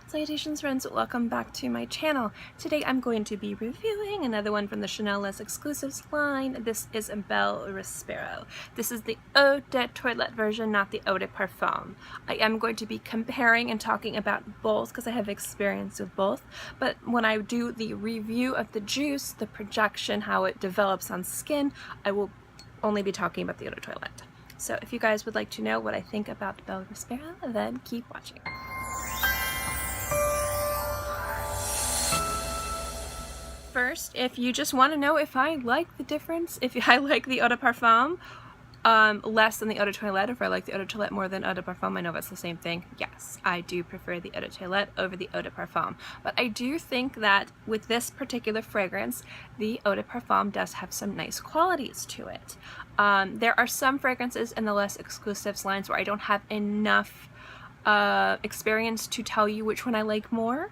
Salutations friends, welcome back to my channel. Today I'm going to be reviewing another one from the Chanel Les Exclusifs line. This is Bel Respiro. This is the Eau de Toilette version, not the Eau de Parfum. I am going to be comparing and talking about both because I have experience with both, but when I do the review of the juice, the projection, how it develops on skin, I will only be talking about the Eau de Toilette. So if you guys would like to know what I think about Bel Respiro, then keep watching. First, if you just want to know if I like the difference, if I like the Eau de Parfum less than the Eau de Toilette, if I like the Eau de Toilette more than Eau de Parfum, I know that's the same thing. Yes, I do prefer the Eau de Toilette over the Eau de Parfum. But I do think that with this particular fragrance, the Eau de Parfum does have some nice qualities to it. There are some fragrances in the Les Exclusifs lines where I don't have enough experience to tell you which one I like more.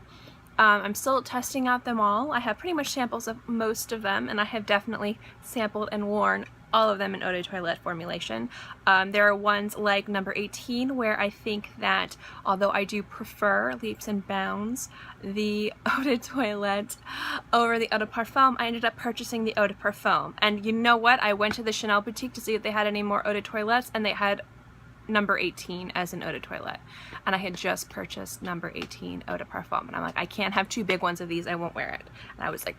I'm still testing out them all. I have pretty much samples of most of them, and I have definitely sampled and worn all of them in Eau de Toilette formulation. There are ones like number 18 where I think that although I do prefer leaps and bounds the Eau de Toilette over the Eau de Parfum, I ended up purchasing the Eau de Parfum. And you know what? I went to the Chanel boutique to see if they had any more Eau de Toilettes, and they had number 18 as an Eau de Toilette, and I had just purchased number 18 Eau de Parfum, and I'm like, I can't have two big ones of these, I won't wear it. And I was like,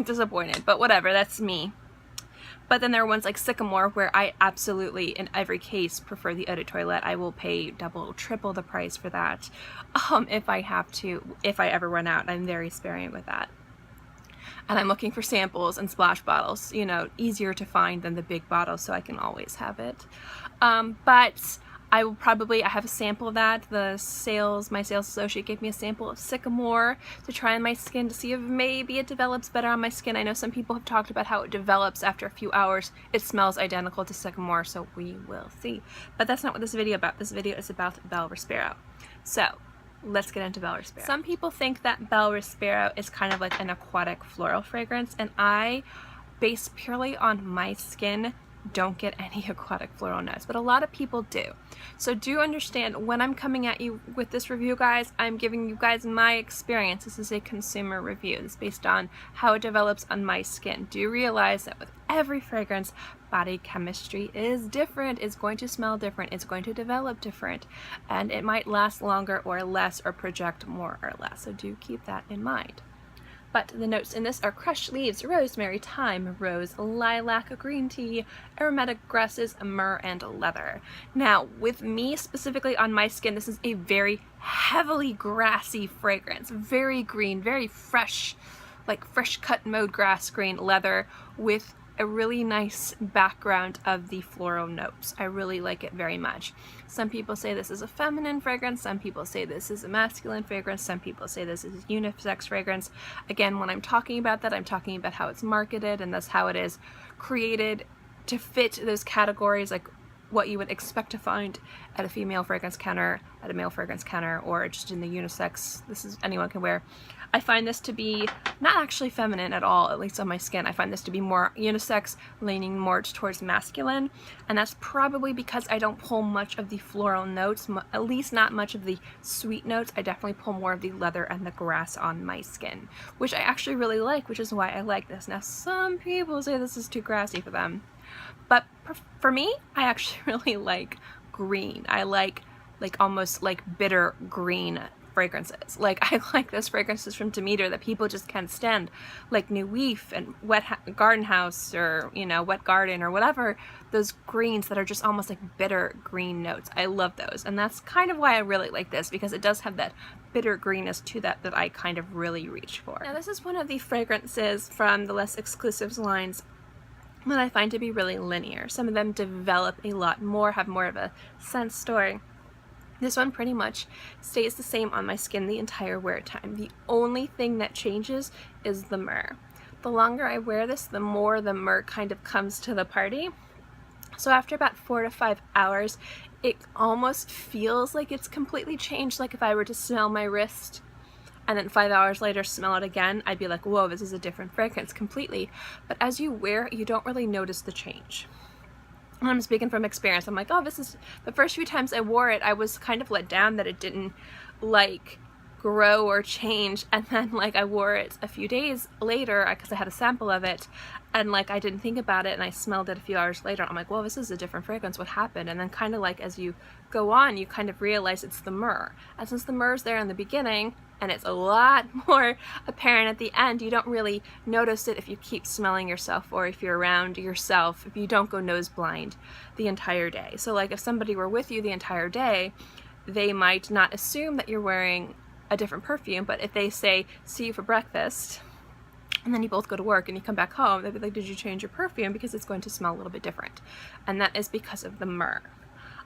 disappointed, but whatever, that's me. But then there are ones like Sycamore where I absolutely, in every case, prefer the Eau de Toilette. I will pay double, triple the price for that if I have to, if I ever run out. I'm very sparing with that. And I'm looking for samples and splash bottles, you know, easier to find than the big bottles, so I can always have it. But I will probably, I have a sample of that. My sales associate gave me a sample of Sycamore to try on my skin to see if maybe it develops better on my skin. I know some people have talked about how it develops after a few hours. It smells identical to Sycamore, so we will see. But that's not what this video is about. This video is about Bel Respiro. So let's get into Bel Respiro. Some people think that Bel Respiro is kind of like an aquatic floral fragrance, and I, based purely on my skin, don't get any aquatic floral notes, but a lot of people do. So do understand, when I'm coming at you with this review, guys, I'm giving you guys my experience. This is a consumer review. It's based on how it develops on my skin. Do realize that with every fragrance, body chemistry is different. It's going to smell different. It's going to develop different, and it might last longer or less or project more or less. So do keep that in mind. But the notes in this are crushed leaves, rosemary, thyme, rose, lilac, green tea, aromatic grasses, myrrh, and leather. Now, with me specifically on my skin, this is a very heavily grassy fragrance. Very green, very fresh, like fresh cut mowed grass green leather with a really nice background of the floral notes. I really like it very much. Some people say this is a feminine fragrance, some people say this is a masculine fragrance, some people say this is a unisex fragrance. Again, when I'm talking about that, I'm talking about how it's marketed, and that's how it is created to fit those categories, like what you would expect to find at a female fragrance counter, at a male fragrance counter, or just in the unisex. This is anyone can wear. I find this to be not actually feminine at all, at least on my skin. I find this to be more unisex, leaning more towards masculine, and that's probably because I don't pull much of the floral notes, at least not much of the sweet notes. I definitely pull more of the leather and the grass on my skin, which I actually really like, which is why I like this. Now, some people say this is too grassy for them, but for me, I actually really like green. I like almost like bitter green fragrances. Like, I like those fragrances from Demeter that people just can't stand, like New Leaf and Garden House, or, you know, Wet Garden, or whatever, those greens that are just almost like bitter green notes. I love those, and that's kind of why I really like this, because it does have that bitter greenness to that I kind of really reach for. Now, this is one of the fragrances from the Les Exclusifs lines that I find to be really linear. Some of them develop a lot more, have more of a scent story. This one pretty much stays the same on my skin the entire wear time. The only thing that changes is the myrrh. The longer I wear this, the more the myrrh kind of comes to the party. So after about 4 to 5 hours, it almost feels like it's completely changed. Like if I were to smell my wrist and then 5 hours later smell it again, I'd be like, whoa, this is a different fragrance completely. But as you wear it, you don't really notice the change. And I'm speaking from experience. I'm like, oh, this is, the first few times I wore it, I was kind of let down that it didn't like grow or change, and then like I wore it a few days later because I had a sample of it, and like I didn't think about it, and I smelled it a few hours later. I'm like, well, this is a different fragrance, what happened? And then kind of like as you go on, you kind of realize it's the myrrh, and since the myrrh's there in the beginning and it's a lot more apparent at the end, you don't really notice it if you keep smelling yourself, or if you're around yourself, if you don't go nose blind the entire day. So like if somebody were with you the entire day, they might not assume that you're wearing a different perfume, but if they say, see you for breakfast, and then you both go to work and you come back home, they'd be like, did you change your perfume? Because it's going to smell a little bit different. And that is because of the myrrh.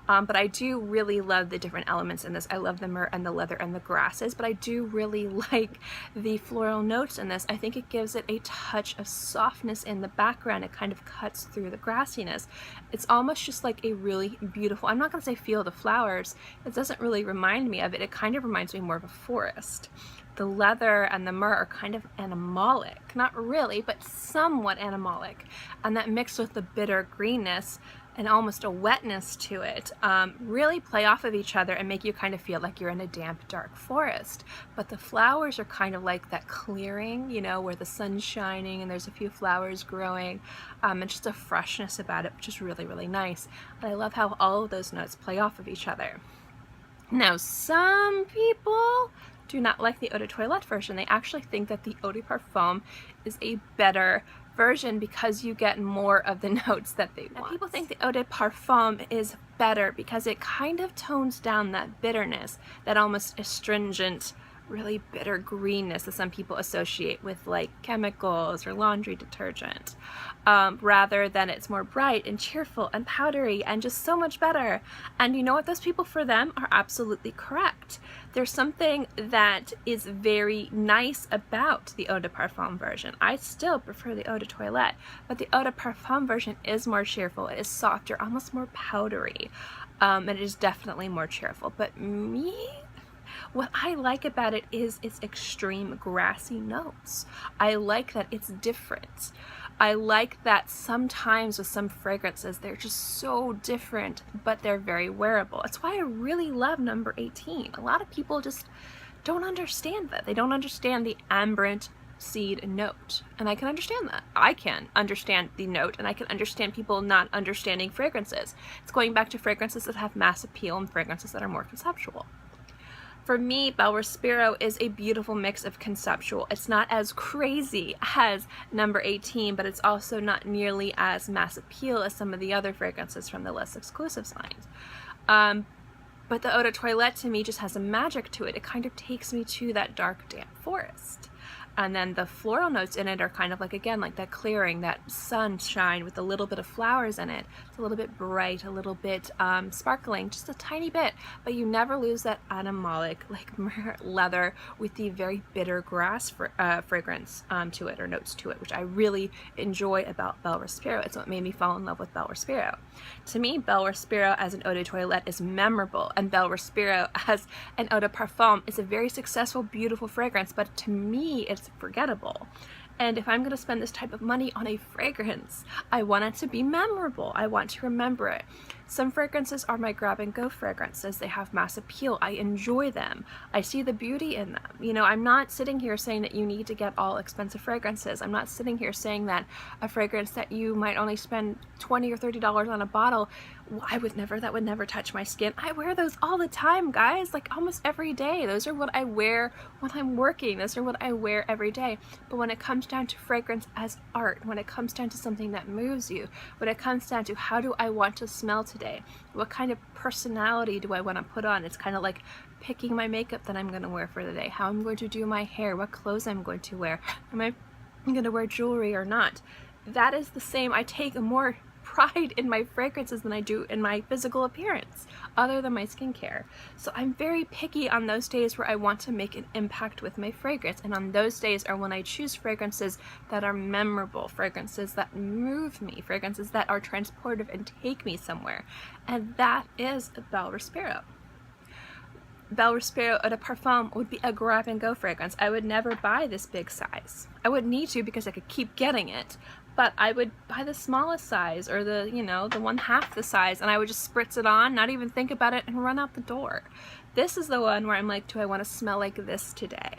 But I do really love the different elements in this. I love the myrrh and the leather and the grasses, but I do really like the floral notes in this. I think it gives it a touch of softness in the background. It kind of cuts through the grassiness. It's almost just like a really beautiful, I'm not going to say feel the flowers. It doesn't really remind me of it. It kind of reminds me more of a forest. The leather and the myrrh are kind of animalic. Not really, but somewhat animalic. And that mixed with the bitter greenness and almost a wetness to it really play off of each other and make you kind of feel like you're in a damp, dark forest. But the flowers are kind of like that clearing, you know, where the sun's shining and there's a few flowers growing, and just a freshness about it, which is really, really nice. And I love how all of those notes play off of each other. Now, some people do not like the Eau de Toilette version. They actually think that the Eau de Parfum is a better version because you get more of the notes that they want. People think the Eau de Parfum is better because it kind of tones down that bitterness, that almost astringent, really bitter greenness that some people associate with like chemicals or laundry detergent, rather than it's more bright and cheerful and powdery and just so much better. And you know what? Those people, for them, are absolutely correct. There's something that is very nice about the Eau de Parfum version. I still prefer the Eau de Toilette, but the Eau de Parfum version is more cheerful. It is softer, almost more powdery, and it is definitely more cheerful. But me, what I like about it is its extreme grassy notes. I like that it's different. I like that sometimes with some fragrances, they're just so different, but they're very wearable. That's why I really love number 18. A lot of people just don't understand that. They don't understand the ambient seed note. And I can understand that. I can understand the note, and I can understand people not understanding fragrances. It's going back to fragrances that have mass appeal and fragrances that are more conceptual. For me, Bel Respiro is a beautiful mix of conceptual. It's not as crazy as number 18, but it's also not nearly as mass appeal as some of the other fragrances from the Les Exclusifs lines. But the Eau de Toilette to me just has a magic to it. It kind of takes me to that dark, damp forest. And then the floral notes in it are kind of like, again, like that clearing, that sunshine with a little bit of flowers in it. It's a little bit bright, a little bit sparkling, just a tiny bit, but you never lose that animalic, like myrrh leather with the very bitter grass fragrance to it, or notes to it, which I really enjoy about Bel Respiro. It's what made me fall in love with Bel Respiro. To me, Bel Respiro as an Eau de Toilette is memorable, and Bel Respiro as an Eau de Parfum is a very successful, beautiful fragrance, but to me, it's forgettable. And if I'm going to spend this type of money on a fragrance, I want it to be memorable. I want to remember it. Some fragrances are my grab and go fragrances. They have mass appeal. I enjoy them. I see the beauty in them. You know, I'm not sitting here saying that you need to get all expensive fragrances. I'm not sitting here saying that a fragrance that you might only spend $20 or $30 on a bottle, that would never touch my skin. I wear those all the time, guys, like almost every day. Those are what I wear when I'm working. Those are what I wear every day. But when it comes down to fragrance as art, when it comes down to something that moves you, when it comes down to how do I want to smell today, what kind of personality do I want to put on, it's kind of like picking my makeup that I'm going to wear for the day, how I'm going to do my hair, what clothes I'm going to wear, am I going to wear jewelry or not. That is the same. I take more pride in my fragrances than I do in my physical appearance, other than my skincare. So I'm very picky on those days where I want to make an impact with my fragrance, and on those days are when I choose fragrances that are memorable, fragrances that move me, fragrances that are transportive and take me somewhere, and that is Bel Respiro. Bel Respiro Eau de Parfum would be a grab and go fragrance. I would never buy this big size. I wouldn't need to because I could keep getting it, but I would buy the smallest size, or the, you know, the 1/2 the size, and I would just spritz it on, not even think about it, and run out the door. This is the one where I'm like, do I want to smell like this today?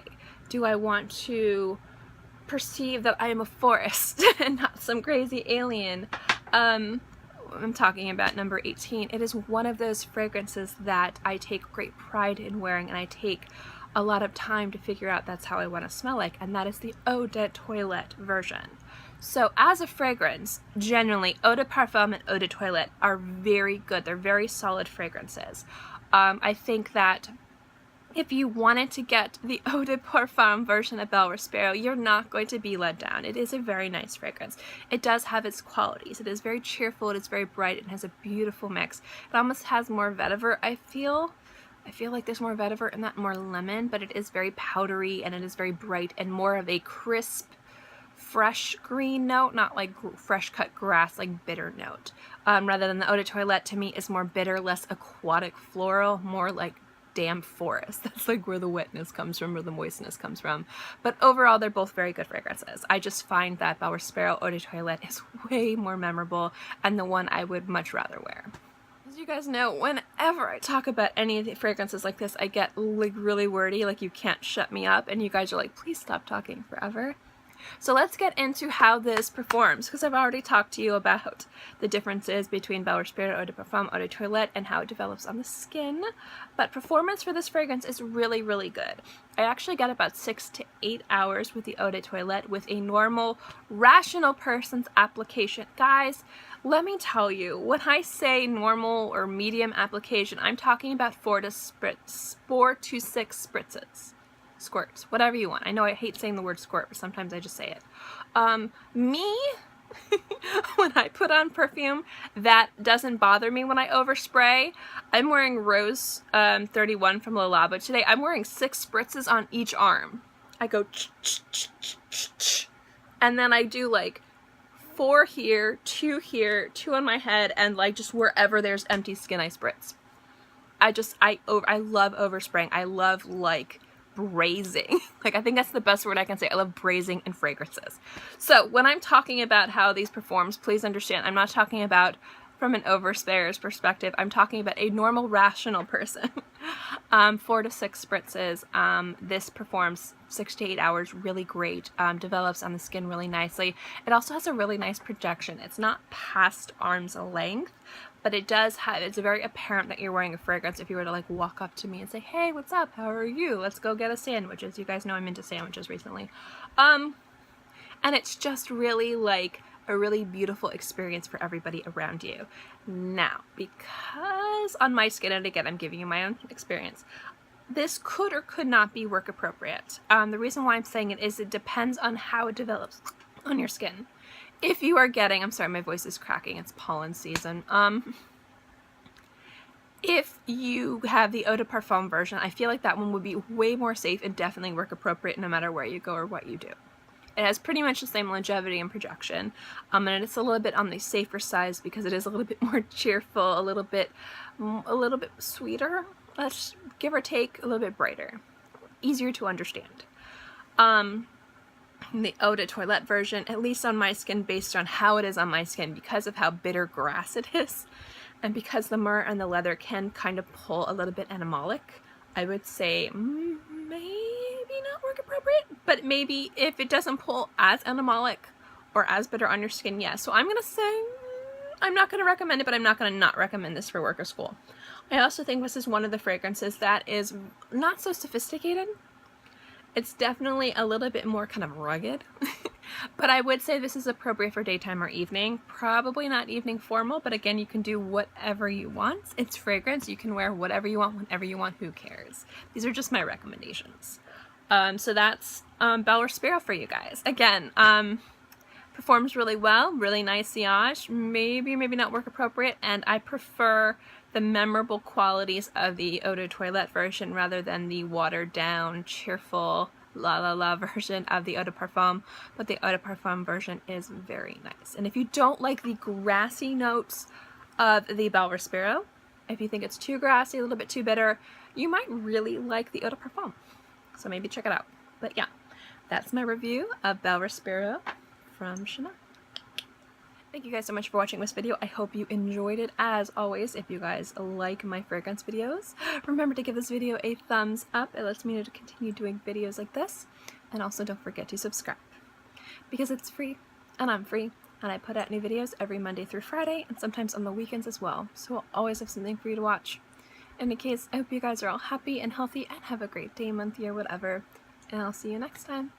Do I want to perceive that I am a forest and not some crazy alien? I'm talking about number 18. It is one of those fragrances that I take great pride in wearing, and I take a lot of time to figure out that's how I want to smell like, and that is the Eau de Toilette version. So as a fragrance, generally, Eau de Parfum and Eau de Toilette are very good. They're very solid fragrances. I think that if you wanted to get the Eau de Parfum version of Bel Respiro, you're not going to be let down. It is a very nice fragrance. It does have its qualities. It is very cheerful, it is very bright, it has a beautiful mix. It almost has more vetiver, I feel. I feel like there's more vetiver and that more lemon, but it is very powdery and it is very bright and more of a crisp, fresh green note, not like fresh cut grass, like bitter note. Rather than the Eau de Toilette, to me, is more bitter, less aquatic floral, more like damp forest. That's like where the wetness comes from, where the moistness comes from. But overall, they're both very good fragrances. I just find that Bel Respiro Eau de Toilette is way more memorable and the one I would much rather wear. As you guys know, whenever I talk about any of the fragrances like this, I get like really wordy, like you can't shut me up, and you guys are like, please stop talking forever. So let's get into how this performs, because I've already talked to you about the differences between Bel Respiro Eau de Parfum, Eau de Toilette, and how it develops on the skin. But performance for this fragrance is really, really good. I actually got about 6 to 8 hours with the Eau de Toilette with a normal, rational person's application. Guys, let me tell you, when I say normal or medium application, I'm talking about 4 to 6 spritzes. Squirts, whatever you want. I know I hate saying the word squirt, but sometimes I just say it. When I put on perfume, that doesn't bother me when I overspray. I'm wearing Rose 31 from Le Labo today. I'm wearing 6 spritzes on each arm. I go and then I do like 4 here, 2 here, 2 on my head, and like just wherever there's empty skin I spritz. I love overspraying. I love like brazing. Like, I think that's the best word I can say. I love brazing in fragrances. So when I'm talking about how these performs, please understand, I'm not talking about from an oversprayer's perspective. I'm talking about a normal, rational person. 4 to 6 spritzes. This performs 6 to 8 hours really great. Develops on the skin really nicely. It also has a really nice projection. It's not past arm's length, but it does have, it's very apparent that you're wearing a fragrance if you were to like walk up to me and say, hey, what's up? How are you? Let's go get a sandwich. As you guys know, I'm into sandwiches recently. And it's just really like a really beautiful experience for everybody around you. Now, because on my skin, and again, I'm giving you my own experience, this could or could not be work appropriate. The reason why I'm saying it is it depends on how it develops on your skin. If you are getting, I'm sorry, my voice is cracking, it's pollen season. If you have the Eau de Parfum version, I feel like that one would be way more safe and definitely work appropriate no matter where you go or what you do. It has pretty much the same longevity and projection, and it's a little bit on the safer side because it is a little bit more cheerful, a little bit sweeter, let's give or take, a little bit brighter, easier to understand. The Eau de Toilette version, at least on my skin, based on how it is on my skin, because of how bitter grass it is, and because the myrrh and the leather can kind of pull a little bit animalic, I would say maybe not work appropriate, but maybe if it doesn't pull as animalic or as bitter on your skin, yes. So I'm going to say I'm not going to recommend it, but I'm not going to not recommend this for work or school. I also think this is one of the fragrances that is not so sophisticated. It's definitely a little bit more kind of rugged, but I would say this is appropriate for daytime or evening. Probably not evening formal, but again, you can do whatever you want. It's fragrance. You can wear whatever you want, whenever you want. Who cares? These are just my recommendations. So that's Bel Respiro for you guys. Again, performs really well, really nice sillage, maybe not work appropriate, and I prefer the memorable qualities of the Eau de Toilette version rather than the watered down, cheerful, la la la version of the Eau de Parfum, but the Eau de Parfum version is very nice. And if you don't like the grassy notes of the Bel Respiro, if you think it's too grassy, a little bit too bitter, you might really like the Eau de Parfum. So maybe check it out. But yeah, that's my review of Bel Respiro from Chanel. Thank you guys so much for watching this video. I hope you enjoyed it. As always, if you guys like my fragrance videos, remember to give this video a thumbs up. It lets me know to continue doing videos like this. And also don't forget to subscribe, because it's free and I'm free, and I put out new videos every Monday through Friday and sometimes on the weekends as well. So I'll always have something for you to watch. In any case, I hope you guys are all happy and healthy and have a great day, month, year, whatever. And I'll see you next time.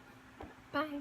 Bye.